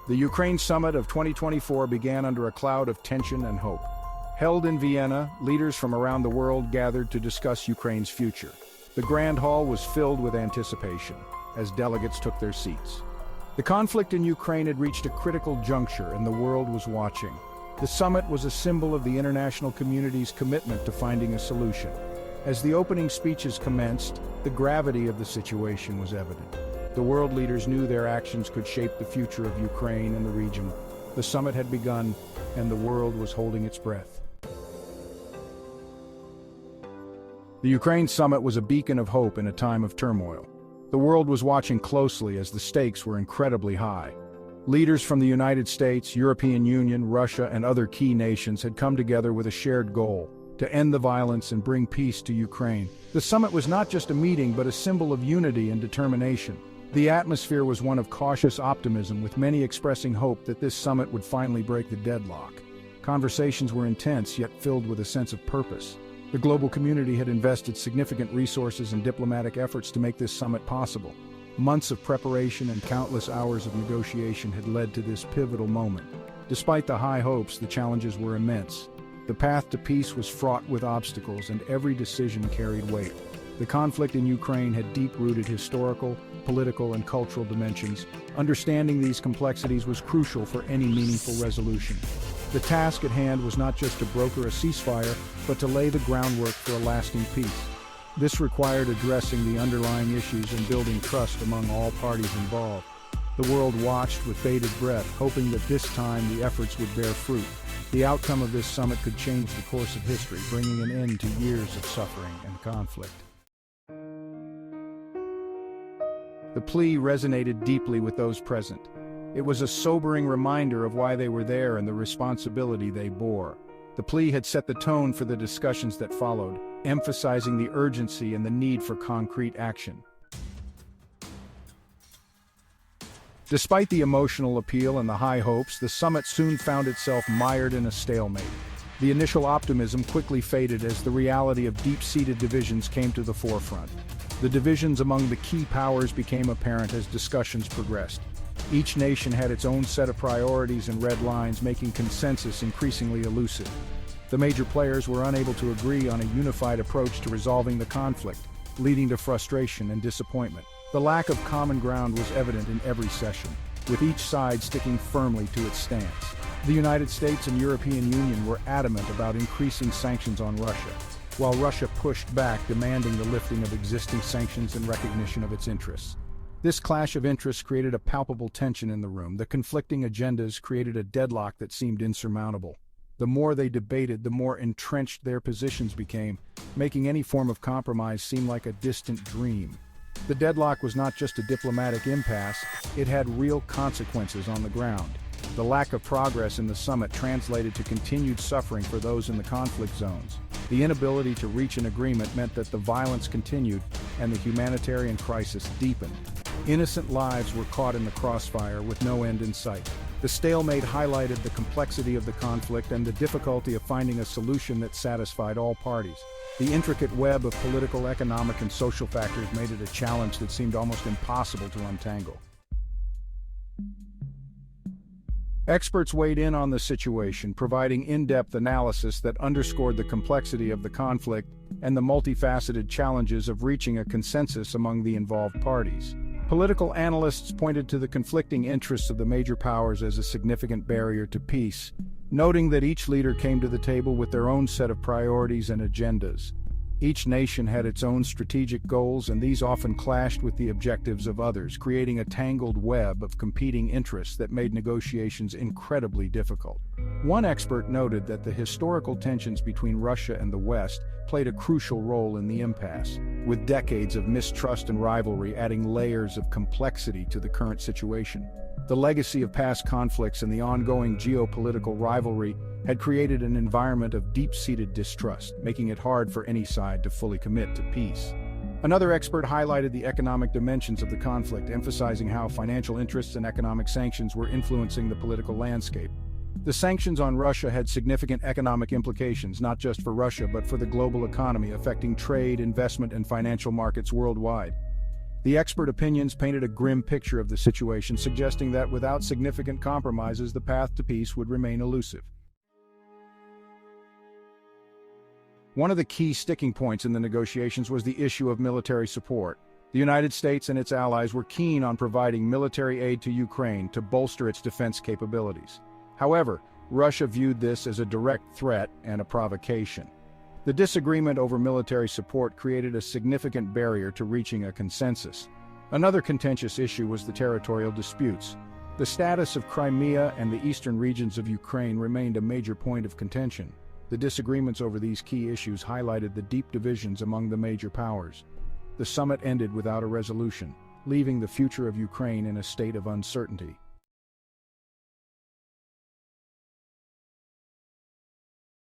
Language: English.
The Ukraine summit of 2024 began under a cloud of tension and hope. Held in Vienna, leaders from around the world gathered to discuss Ukraine's future. The Grand Hall was filled with anticipation as delegates took their seats. The conflict in Ukraine had reached a critical juncture and the world was watching. The summit was a symbol of the international community's commitment to finding a solution. As the opening speeches commenced, the gravity of the situation was evident. The world leaders knew their actions could shape the future of Ukraine and the region. The summit had begun, and the world was holding its breath. The Ukraine summit was a beacon of hope in a time of turmoil. The world was watching closely as the stakes were incredibly high. Leaders from the United States, European Union, Russia, and other key nations had come together with a shared goal: to end the violence and bring peace to Ukraine. The summit was not just a meeting, but a symbol of unity and determination. The atmosphere was one of cautious optimism, with many expressing hope that this summit would finally break the deadlock. Conversations were intense, yet filled with a sense of purpose. The global community had invested significant resources and diplomatic efforts to make this summit possible. Months of preparation and countless hours of negotiation had led to this pivotal moment. Despite the high hopes, the challenges were immense. The path to peace was fraught with obstacles, and every decision carried weight. The conflict in Ukraine had deep-rooted historical, political, and cultural dimensions. Understanding these complexities was crucial for any meaningful resolution. The task at hand was not just to broker a ceasefire, but to lay the groundwork for a lasting peace. This required addressing the underlying issues and building trust among all parties involved. The world watched with bated breath, hoping that this time the efforts would bear fruit. The outcome of this summit could change the course of history, bringing an end to years of suffering and conflict. The plea resonated deeply with those present. It was a sobering reminder of why they were there and the responsibility they bore. The plea had set the tone for the discussions that followed, emphasizing the urgency and the need for concrete action. Despite the emotional appeal and the high hopes, the summit soon found itself mired in a stalemate. The initial optimism quickly faded as the reality of deep-seated divisions came to the forefront. The divisions among the key powers became apparent as discussions progressed. Each nation had its own set of priorities and red lines, making consensus increasingly elusive. The major players were unable to agree on a unified approach to resolving the conflict, leading to frustration and disappointment. The lack of common ground was evident in every session, with each side sticking firmly to its stance. The United States and European Union were adamant about increasing sanctions on Russia, while Russia pushed back, demanding the lifting of existing sanctions and recognition of its interests. This clash of interests created a palpable tension in the room. The conflicting agendas created a deadlock that seemed insurmountable. The more they debated, the more entrenched their positions became, making any form of compromise seem like a distant dream. The deadlock was not just a diplomatic impasse, it had real consequences on the ground. The lack of progress in the summit translated to continued suffering for those in the conflict zones. The inability to reach an agreement meant that the violence continued and the humanitarian crisis deepened. Innocent lives were caught in the crossfire with no end in sight. The stalemate highlighted the complexity of the conflict and the difficulty of finding a solution that satisfied all parties. The intricate web of political, economic, and social factors made it a challenge that seemed almost impossible to untangle. Experts weighed in on the situation, providing in-depth analysis that underscored the complexity of the conflict and the multifaceted challenges of reaching a consensus among the involved parties. Political analysts pointed to the conflicting interests of the major powers as a significant barrier to peace, noting that each leader came to the table with their own set of priorities and agendas. Each nation had its own strategic goals, and these often clashed with the objectives of others, creating a tangled web of competing interests that made negotiations incredibly difficult. One expert noted that the historical tensions between Russia and the West played a crucial role in the impasse, with decades of mistrust and rivalry adding layers of complexity to the current situation. The legacy of past conflicts and the ongoing geopolitical rivalry had created an environment of deep-seated distrust, making it hard for any side to fully commit to peace. Another expert highlighted the economic dimensions of the conflict, emphasizing how financial interests and economic sanctions were influencing the political landscape. The sanctions on Russia had significant economic implications, not just for Russia but for the global economy, affecting trade, investment, and financial markets worldwide. The expert opinions painted a grim picture of the situation, suggesting that without significant compromises, the path to peace would remain elusive. One of the key sticking points in the negotiations was the issue of military support. The United States and its allies were keen on providing military aid to Ukraine to bolster its defense capabilities. However, Russia viewed this as a direct threat and a provocation. The disagreement over military support created a significant barrier to reaching a consensus. Another contentious issue was the territorial disputes. The status of Crimea and the eastern regions of Ukraine remained a major point of contention. The disagreements over these key issues highlighted the deep divisions among the major powers. The summit ended without a resolution, leaving the future of Ukraine in a state of uncertainty.